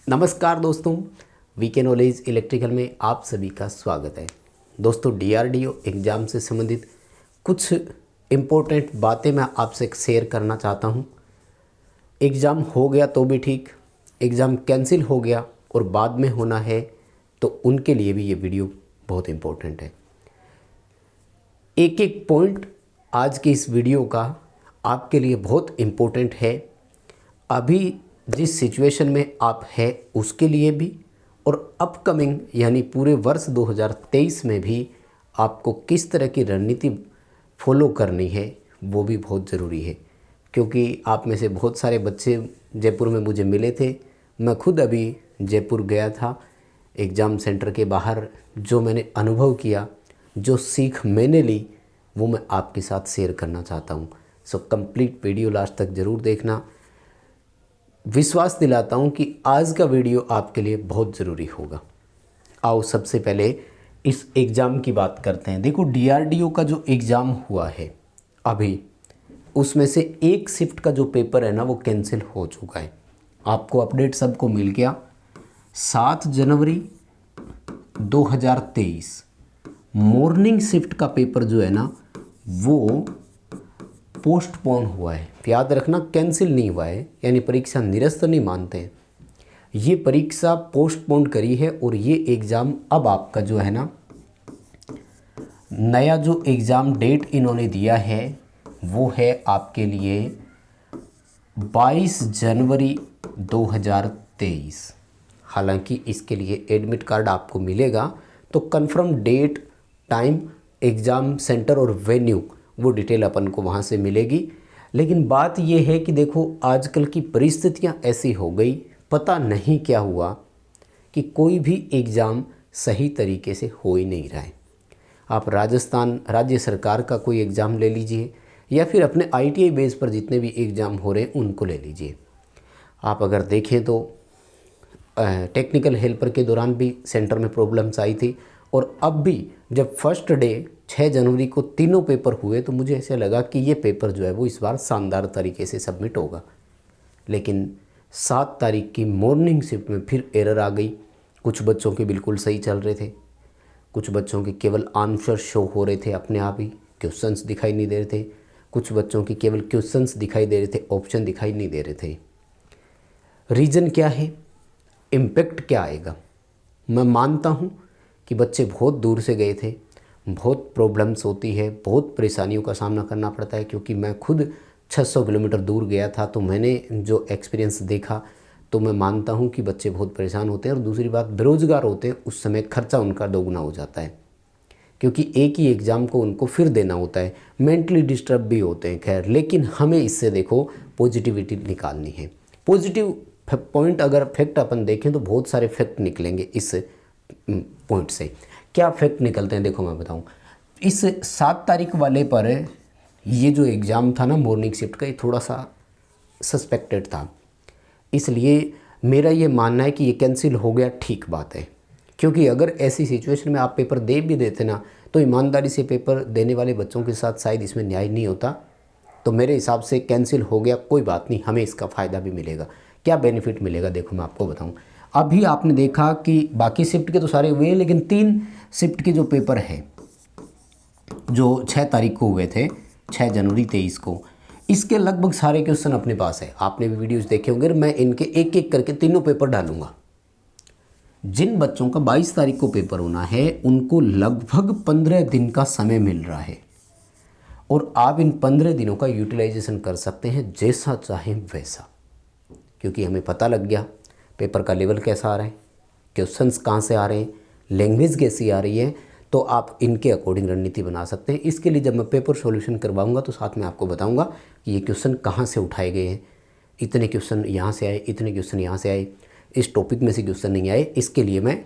नमस्कार दोस्तों, VK knowledge electrical में आप सभी का स्वागत है। दोस्तों, डीआरडीओ एग्ज़ाम से संबंधित कुछ इम्पोर्टेंट बातें मैं आपसे शेयर करना चाहता हूं। एग्ज़ाम हो गया तो भी ठीक, एग्ज़ाम कैंसिल हो गया और बाद में होना है तो उनके लिए भी ये वीडियो बहुत इम्पोर्टेंट है। एक एक पॉइंट आज के इस वीडियो का आपके लिए बहुत इम्पोर्टेंट है। अभी जिस सिचुएशन में आप हैं उसके लिए भी, और अपकमिंग यानी पूरे वर्ष 2023 में भी आपको किस तरह की रणनीति फॉलो करनी है वो भी बहुत ज़रूरी है। क्योंकि आप में से बहुत सारे बच्चे जयपुर में मुझे मिले थे। मैं खुद अभी जयपुर गया था एग्ज़ाम सेंटर के बाहर। जो मैंने अनुभव किया, जो सीख मैंने ली, वो मैं आपके साथ शेयर करना चाहता हूँ। सो कंप्लीट वीडियो लास्ट तक ज़रूर देखना। विश्वास दिलाता हूँ कि आज का वीडियो आपके लिए बहुत ज़रूरी होगा। आओ सबसे पहले इस एग्ज़ाम की बात करते हैं। देखो, डीआरडीओ का जो एग्ज़ाम हुआ है अभी, उसमें से एक शिफ्ट का जो पेपर है ना, वो कैंसिल हो चुका है। आपको अपडेट सबको मिल गया। 7 जनवरी 2023 मॉर्निंग शिफ्ट का पेपर जो है ना, वो पोस्टपोन हुआ है। याद रखना, कैंसिल नहीं हुआ है, यानी परीक्षा निरस्त नहीं मानते हैं। ये परीक्षा पोस्टपोन करी है और ये एग्ज़ाम अब आपका जो है ना, नया जो एग्ज़ाम डेट इन्होंने दिया है वो है आपके लिए 22 जनवरी 2023। हालांकि इसके लिए एडमिट कार्ड आपको मिलेगा, तो confirm date, time, exam centre और वेन्यू, वो डिटेल अपन को वहाँ से मिलेगी। लेकिन बात ये है कि देखो, आजकल की परिस्थितियाँ ऐसी हो गई, पता नहीं क्या हुआ कि कोई भी एग्ज़ाम सही तरीके से हो ही नहीं रहा है। आप राजस्थान राज्य सरकार का कोई एग्ज़ाम ले लीजिए, या फिर अपने आईटीआई बेस पर जितने भी एग्ज़ाम हो रहे हैं उनको ले लीजिए। आप अगर देखें तो टेक्निकल हेल्पर के दौरान भी सेंटर में प्रॉब्लम्स आई थी, और अब भी जब फर्स्ट डे 6 जनवरी को तीनों पेपर हुए तो मुझे ऐसे लगा कि ये पेपर जो है वो इस बार शानदार तरीके से सबमिट होगा। लेकिन 7 तारीख की मॉर्निंग शिफ्ट में फिर एरर आ गई। कुछ बच्चों के बिल्कुल सही चल रहे थे, कुछ बच्चों के केवल आंसर शो हो रहे थे अपने आप ही, क्वेश्चंस दिखाई नहीं दे रहे थे। कुछ बच्चों के केवल क्वेश्चंस दिखाई दे रहे थे, ऑप्शन दिखाई नहीं दे रहे थे। रीज़न क्या है, इम्पैक्ट क्या आएगा? मैं मानता हूँ कि बच्चे बहुत दूर से गए थे, बहुत प्रॉब्लम्स होती है, बहुत परेशानियों का सामना करना पड़ता है। क्योंकि मैं खुद 600 किलोमीटर दूर गया था, तो मैंने जो एक्सपीरियंस देखा, तो मैं मानता हूँ कि बच्चे बहुत परेशान होते हैं। और दूसरी बात, बेरोज़गार होते हैं, उस समय खर्चा उनका दोगुना हो जाता है, क्योंकि एक ही एग्ज़ाम को उनको फिर देना होता है। मेंटली डिस्टर्ब भी होते हैं। खैर, लेकिन हमें इससे देखो पॉजिटिविटी निकालनी है। पॉजिटिव पॉइंट अगर फैक्ट अपन देखें तो बहुत सारे फैक्ट निकलेंगे इस पॉइंट से। क्या फैक्ट निकलते हैं, देखो मैं बताऊं। इस 7 तारीख वाले पर ये जो एग्ज़ाम था ना मॉर्निंग शिफ्ट का, ये थोड़ा सा सस्पेक्टेड था। इसलिए मेरा ये मानना है कि ये कैंसिल हो गया, ठीक बात है। क्योंकि अगर ऐसी सिचुएशन में आप पेपर दे भी देते ना, तो ईमानदारी से पेपर देने वाले बच्चों के साथ शायद इसमें न्याय नहीं होता। तो मेरे हिसाब से कैंसिल हो गया, कोई बात नहीं, हमें इसका फ़ायदा भी मिलेगा। क्या बेनिफिट मिलेगा, देखो मैं आपको बताऊं। अभी आपने देखा कि बाकी शिफ्ट के तो सारे हुए हैं, लेकिन 3 शिफ्ट के जो पेपर हैं जो 6 तारीख को हुए थे, 6 जनवरी 23 को, इसके लगभग सारे क्वेश्चन अपने पास है। आपने भी वीडियोस देखे होंगे। मैं इनके एक एक करके तीनों पेपर डालूंगा। जिन बच्चों का 22 तारीख को पेपर होना है उनको लगभग 15 दिन का समय मिल रहा है, और आप इन 15 दिनों का यूटिलाइजेशन कर सकते हैं जैसा चाहें वैसा। क्योंकि हमें पता लग गया पेपर का लेवल कैसा आ रहा है, क्वेश्चंस कहाँ से आ रहे हैं, लैंग्वेज कैसी आ रही है, तो आप इनके अकॉर्डिंग रणनीति बना सकते हैं। इसके लिए जब मैं पेपर सॉल्यूशन करवाऊंगा तो साथ में आपको बताऊंगा कि ये क्वेश्चन कहाँ से उठाए गए हैं। इतने क्वेश्चन यहाँ से आए, इतने क्वेश्चन यहाँ से आए, इस टॉपिक में से क्वेश्चन नहीं आए। इसके लिए मैं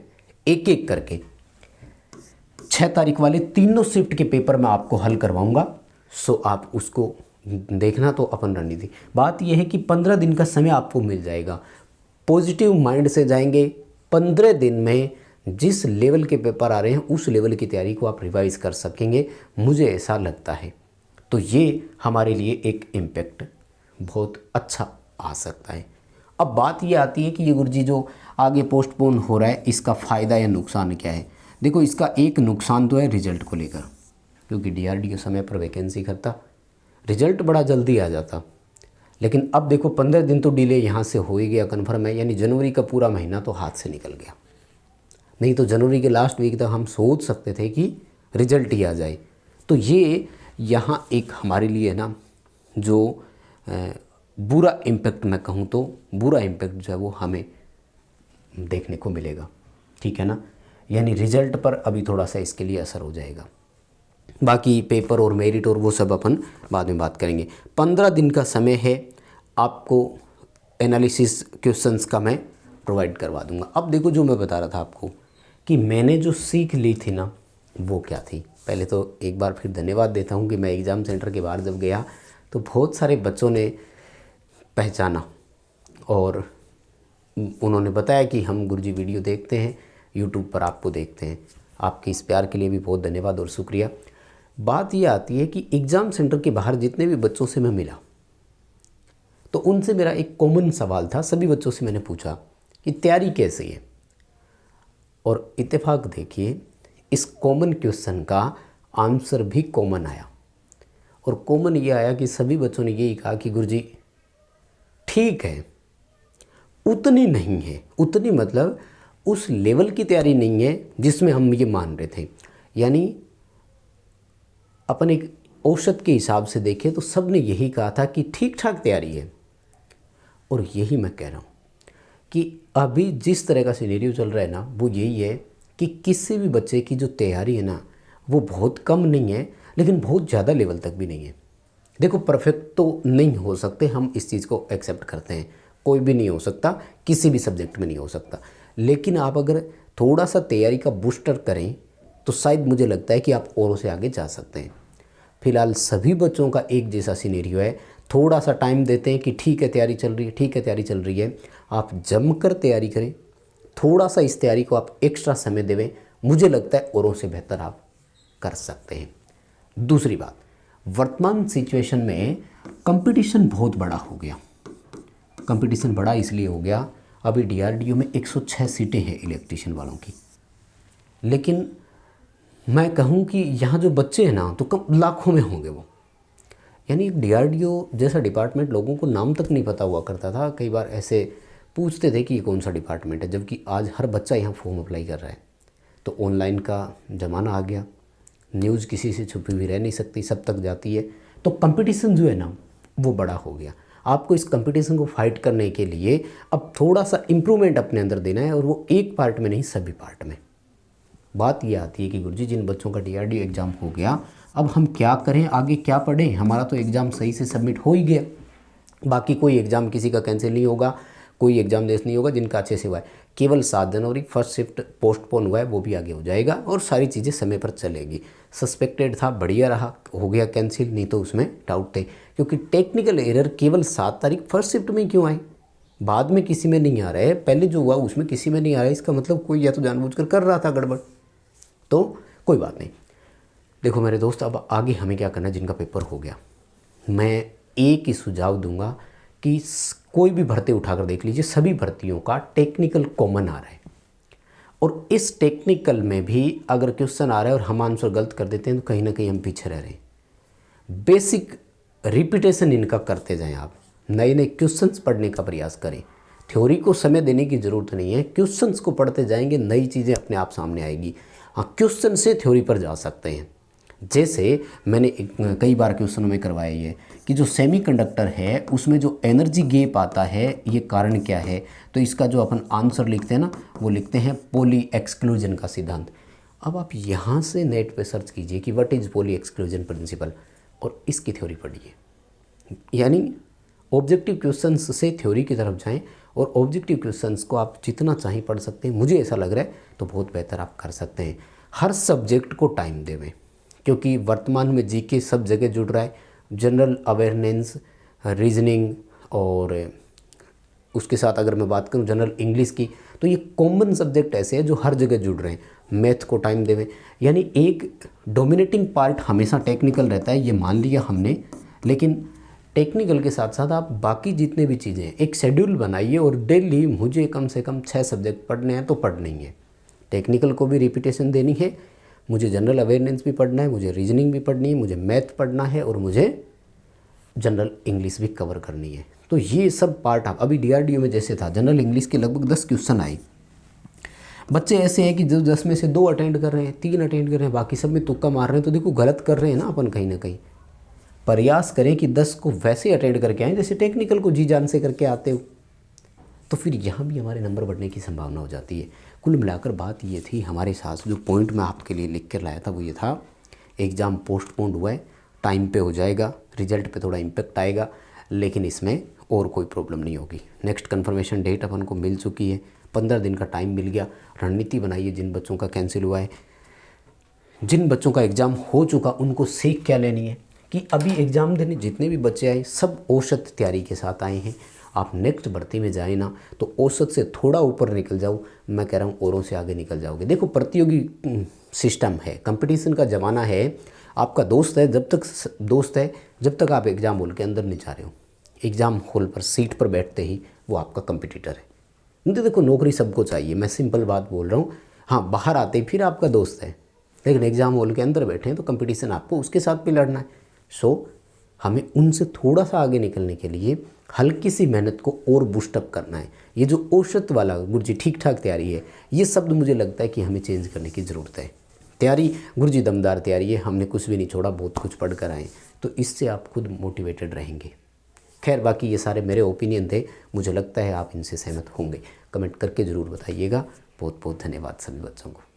एक एक करके 6 तारीख वाले तीनों शिफ्ट के पेपर मैं आपको हल करवाऊँगा। सो आप उसको देखना। तो अपन रणनीति, बात यह है कि 15 दिन का समय आपको मिल जाएगा। पॉजिटिव माइंड से जाएंगे। 15 दिन में जिस लेवल के पेपर आ रहे हैं उस लेवल की तैयारी को आप रिवाइज कर सकेंगे, मुझे ऐसा लगता है। तो ये हमारे लिए एक इम्पैक्ट बहुत अच्छा आ सकता है। अब बात ये आती है कि ये गुरुजी जो आगे पोस्टपोन हो रहा है इसका फ़ायदा या नुकसान क्या है। देखो इसका एक नुकसान तो है रिजल्ट को लेकर, क्योंकि DRDO समय पर वैकेंसी करता, रिजल्ट बड़ा जल्दी आ जाता। लेकिन अब देखो 15 दिन तो डिले यहाँ से हो ही गया कन्फर्म है, यानी जनवरी का पूरा महीना तो हाथ से निकल गया। नहीं तो जनवरी के लास्ट वीक तक हम सोच सकते थे कि रिजल्ट ही आ जाए। तो ये यहाँ एक हमारे लिए ना जो बुरा इम्पैक्ट, मैं कहूँ तो बुरा इम्पैक्ट जो है वो हमें देखने को मिलेगा, ठीक है ना। यानी रिजल्ट पर अभी थोड़ा सा इसके लिए असर हो जाएगा। बाकी पेपर और मेरिट और वो सब अपन बाद में बात करेंगे। 15 दिन का समय है, आपको एनालिसिस क्वेश्चंस का मैं प्रोवाइड करवा दूंगा। अब देखो जो मैं बता रहा था आपको कि मैंने जो सीख ली थी ना वो क्या थी। पहले तो एक बार फिर धन्यवाद देता हूँ कि मैं एग्ज़ाम सेंटर के बाहर जब गया तो बहुत सारे बच्चों ने पहचाना और उन्होंने बताया कि हम गुरुजी वीडियो देखते हैं, यूट्यूब पर आपको देखते हैं। आपके इस प्यार के लिए भी बहुत धन्यवाद और शुक्रिया। बात ये आती है कि एग्ज़ाम सेंटर के बाहर जितने भी बच्चों से मैं मिला तो उनसे मेरा एक कॉमन सवाल था, सभी बच्चों से मैंने पूछा कि तैयारी कैसी है। और इत्तेफाक देखिए इस कॉमन क्वेश्चन का आंसर भी कॉमन आया, और कॉमन ये आया कि सभी बच्चों ने यही कहा कि गुरुजी ठीक है, उतनी नहीं है, उतनी मतलब उस लेवल की तैयारी नहीं है जिसमें हम ये मान रहे थे। यानी अपन एक औसत के हिसाब से देखें तो सब ने यही कहा था कि ठीक ठाक तैयारी है। और यही मैं कह रहा हूँ कि अभी जिस तरह का सिनेरियो चल रहा है ना वो यही है कि किसी भी बच्चे की जो तैयारी है ना वो बहुत कम नहीं है, लेकिन बहुत ज़्यादा लेवल तक भी नहीं है। देखो परफेक्ट तो नहीं हो सकते, हम इस चीज़ को एक्सेप्ट करते हैं, कोई भी नहीं हो सकता, किसी भी सब्जेक्ट में नहीं हो सकता। लेकिन आप अगर थोड़ा सा तैयारी का बूस्टर करें तो शायद मुझे लगता है कि आप औरों से आगे जा सकते हैं। फिलहाल सभी बच्चों का एक जैसा सिनेरियो है, थोड़ा सा टाइम देते हैं कि ठीक है तैयारी चल रही है, ठीक है तैयारी चल रही है, आप जमकर तैयारी करें, थोड़ा सा इस तैयारी को आप एक्स्ट्रा समय देवें, मुझे लगता है औरों से बेहतर आप कर सकते हैं। दूसरी बात, वर्तमान सिचुएशन में कंपटीशन बहुत बड़ा हो गया। कंपटीशन बड़ा इसलिए हो गया, अभी DRDO में 106 सीटें हैं इलेक्ट्रीशियन वालों की, लेकिन मैं कहूँ कि यहाँ जो बच्चे हैं ना तो कम लाखों में होंगे वो। यानी DRDO जैसा डिपार्टमेंट लोगों को नाम तक नहीं पता हुआ करता था। कई बार ऐसे पूछते थे कि ये कौन सा डिपार्टमेंट है, जबकि आज हर बच्चा यहाँ फॉर्म अप्लाई कर रहा है। तो ऑनलाइन का ज़माना आ गया, न्यूज़ किसी से छुपी हुई रह नहीं सकती, सब तक जाती है। तो कंपटीशन जो है ना वो बड़ा हो गया। आपको इस कंपटीशन को फाइट करने के लिए अब थोड़ा सा इम्प्रूवमेंट अपने अंदर देना है, और वो एक पार्ट में नहीं सभी पार्ट में। बात ये आती है कि गुरुजी जिन बच्चों का DRDO एग्ज़ाम हो गया अब हम क्या करें, आगे क्या पढ़ें। हमारा तो एग्ज़ाम सही से सबमिट हो ही गया, बाकी कोई एग्ज़ाम किसी का कैंसिल नहीं होगा, कोई एग्ज़ाम देश नहीं होगा जिनका अच्छे से हुआ है। केवल 7 जनवरी फर्स्ट शिफ्ट पोस्टपोन हुआ है, वो भी आगे हो जाएगा और सारी चीज़ें समय पर चलेगी। सस्पेक्टेड था, बढ़िया रहा, हो गया कैंसिल, नहीं तो उसमें डाउट थे, क्योंकि टेक्निकल एरर केवल 7 तारीख फर्स्ट शिफ्ट में क्यों आए, बाद में किसी में नहीं आ रहा है, पहले जो हुआ उसमें किसी में नहीं आ रहा है। इसका मतलब कोई या तो जानबूझकर कर रहा था गड़बड़, तो कोई बात नहीं। देखो मेरे दोस्त, अब आगे हमें क्या करना है, जिनका पेपर हो गया, मैं एक ही सुझाव दूंगा कि कोई भी भर्ती उठाकर देख लीजिए, सभी भर्तियों का टेक्निकल कॉमन आ रहा है, और इस टेक्निकल में भी अगर क्वेश्चन आ रहा है और हम आंसर गलत कर देते हैं तो कहीं ना कहीं हम पीछे रह रहे हैं। बेसिक रिपीटेशन इनका करते जाएं, आप नए नए क्वेश्चंस पढ़ने का प्रयास करें। थ्योरी को समय देने की ज़रूरत नहीं है, क्वेश्चंस को पढ़ते जाएंगे, नई चीज़ें अपने आप सामने आएगी। हाँ, क्वेश्चन से थ्योरी पर जा सकते हैं। जैसे मैंने कई बार क्वेश्चनों में करवाया ये कि जो सेमीकंडक्टर है उसमें जो एनर्जी गैप आता है ये कारण क्या है, तो इसका जो अपन आंसर लिखते हैं ना वो लिखते हैं पॉली एक्सक्लूजन का सिद्धांत। अब आप यहाँ से नेट पे सर्च कीजिए कि what is poly exclusion principle और इसकी थ्योरी पढ़िए। यानी ऑब्जेक्टिव क्वेश्चंस से थ्योरी की तरफ जाएं, और ऑब्जेक्टिव क्वेश्चंस को आप जितना चाहें पढ़ सकते हैं। मुझे ऐसा लग रहा है तो बहुत बेहतर आप कर सकते हैं। हर सब्जेक्ट को टाइम देवें, क्योंकि वर्तमान में जीके सब जगह जुड़ रहा है। जनरल अवेयरनेस, रीजनिंग, और उसके साथ अगर मैं बात करूं जनरल इंग्लिश की, तो ये कॉमन सब्जेक्ट ऐसे हैं जो हर जगह जुड़ रहे हैं। मैथ को टाइम देवें। यानी एक डोमिनेटिंग पार्ट हमेशा टेक्निकल रहता है, ये मान लिया हमने, लेकिन टेक्निकल के साथ साथ आप बाकी जितने भी चीज़ें हैं एक शेड्यूल बनाइए और डेली मुझे कम से कम 6 सब्जेक्ट पढ़ने हैं तो पढ़ने ही है। टेक्निकल को भी रिपीटेशन देनी है, मुझे जनरल अवेयरनेस भी पढ़ना है, मुझे रीजनिंग भी पढ़नी है, मुझे मैथ पढ़ना है और मुझे जनरल इंग्लिश भी कवर करनी है। तो ये सब पार्ट आप अभी DRDO में जैसे था जनरल इंग्लिश के लगभग 10 क्वेश्चन आए। बच्चे ऐसे हैं कि जो 10 में से 2 अटेंड कर रहे हैं, 3 अटेंड कर रहे हैं, बाकी सब में तुक्का मार रहे हैं। तो देखो गलत कर रहे हैं ना अपन कहीं ना कहीं। प्रयास करें कि 10 को वैसे अटेंड करके आएँ जैसे टेक्निकल को जी जान से करके आते हो, तो फिर यहाँ भी हमारे नंबर बढ़ने की संभावना हो जाती है। कुल मिलाकर बात ये थी हमारे साथ, जो पॉइंट मैं आपके लिए लिख कर लाया था वो ये था, एग्ज़ाम पोस्टपोन्ड हुआ है, टाइम पे हो जाएगा, रिजल्ट पे थोड़ा इम्पेक्ट आएगा, लेकिन इसमें और कोई प्रॉब्लम नहीं होगी। नेक्स्ट कन्फर्मेशन डेट अपन को मिल चुकी है, 15 दिन का टाइम मिल गया। रणनीति बनाइए जिन बच्चों का कैंसिल हुआ है, जिन बच्चों का एग्ज़ाम हो चुका उनको सीख क्या लेनी है कि अभी एग्ज़ाम देने जितने भी बच्चे आए सब औसत तैयारी के साथ आए हैं। आप नेक्स्ट भर्ती में जाए ना तो औसत से थोड़ा ऊपर निकल जाओ, मैं कह रहा हूँ औरों से आगे निकल जाओगे। देखो प्रतियोगी सिस्टम है, कंपटीशन का ज़माना है। आपका दोस्त है जब तक आप एग्ज़ाम हॉल के अंदर नहीं जा रहे हो। एग्ज़ाम हॉल पर सीट पर बैठते ही वो आपका कंपटीटर है। नहीं, देखो नौकरी सबको चाहिए, मैं सिंपल बात बोल रहा हूँ। हाँ, बाहर आते ही फिर आपका दोस्त है, लेकिन एग्ज़ाम हॉल के अंदर बैठे हैं तो कंपटीशन आपको उसके साथ भी लड़ना है। सो हमें उनसे थोड़ा सा आगे निकलने के लिए हल्की सी मेहनत को और बूस्टअप करना है। ये जो औसत वाला गुरुजी ठीक ठाक तैयारी है, ये शब्द मुझे लगता है कि हमें चेंज करने की ज़रूरत है। तैयारी गुरुजी दमदार तैयारी है, हमने कुछ भी नहीं छोड़ा, बहुत कुछ पढ़ कर आए, तो इससे आप खुद मोटिवेटेड रहेंगे। खैर बाकी ये सारे मेरे ओपिनियन थे, मुझे लगता है आप इनसे सहमत होंगे। कमेंट करके ज़रूर बताइएगा। बहुत बहुत धन्यवाद सभी बच्चों को।